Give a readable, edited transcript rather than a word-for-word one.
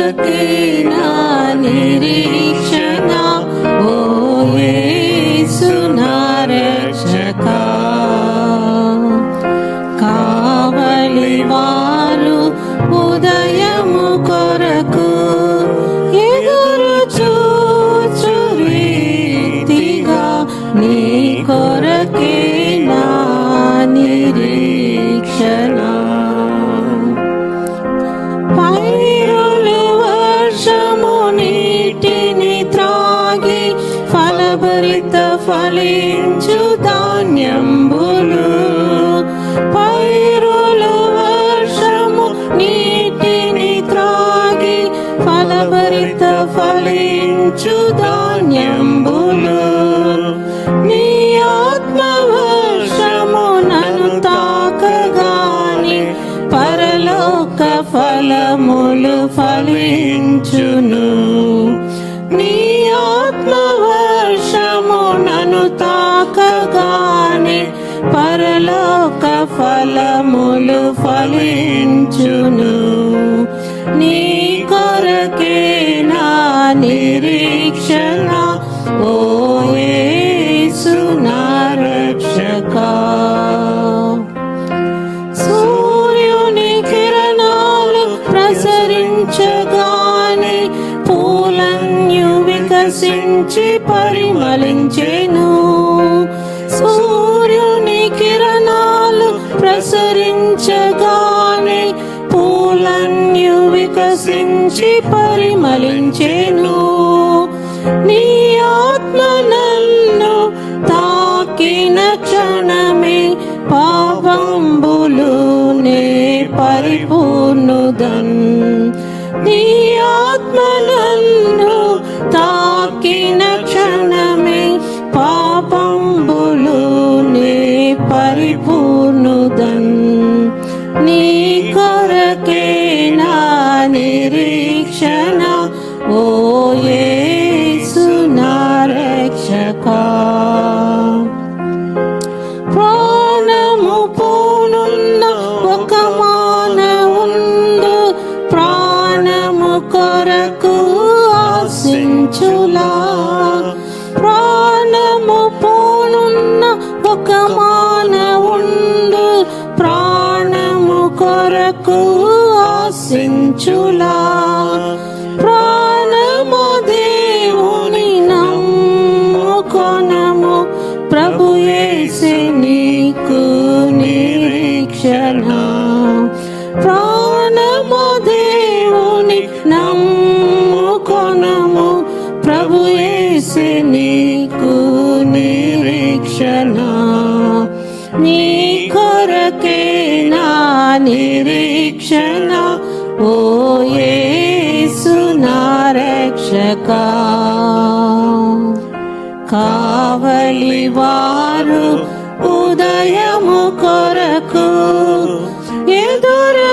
కొరకే నా నిరీక్షణ, ఓ యేసు నా రక్షకా. కావలి వారు ఉదయము కొరకు ఎదురు చూచు రీతిగా నీ కొరకే నా నిరీక్షణ. పైరులు వర్షము నీటిని త్రాగి ఫలభరిత ఫలించు ధాన్యంబులు. పైరులు వర్షము నీటిని త్రాగి ఫలభరిత ఫలించు ధాన్యంబులు. నీ ఆత్మ వర్షము నన్ను తాకగానే పరలోక ఫలములు ఫలించును. నీ ఆత్మ వర్షము నన్ను తాకగానే పరలోక ఫలములు ఫలించును. నీ కొరకే నా నిరీక్షణ, ఓ యేసు నా రక్షకా. సూర్యుని కిరణాలు ప్రసరించగానే పూలన్యు వికసించి పరిమళించెను. సూర్యుని కిరణాలు ప్రసరించగానే పూలన్యు వికసించి పరిమళించెను. నీ ఆత్మ నన్ను తాకిన క్షణమే పాపంబులు నే పరిపూర్ణుదన్. నీ ఆత్మ నన్ను తాకిన క్షణమే పాపంబులు నే పరిపూర్ణుదన్. నీ కొరకే నా నిరీక్షణ, ఓ యేసు నా రక్షకా. ప్రాణము పోనున్న ఒక మానవుండు ప్రాణము కొరకు ఆశించులా. ప్రాణము పోనున్న ఒక మానవుండు ప్రాణము కొరకు ఆశించులా. ప్రాణము దేవుని నమ్ముకొనము, ప్రభు యేసే నీకు నిరీక్షణ. ప్రాణము దేవుని నమ్ముకొనము, ప్రభు యేసే నీకు నిరీక్షణ. నీ కొరకే నా నిరీక్షణ, ఓ యేసు నా రక్షకా. కావలి వారు ఉదయము కొరకు ఎదురు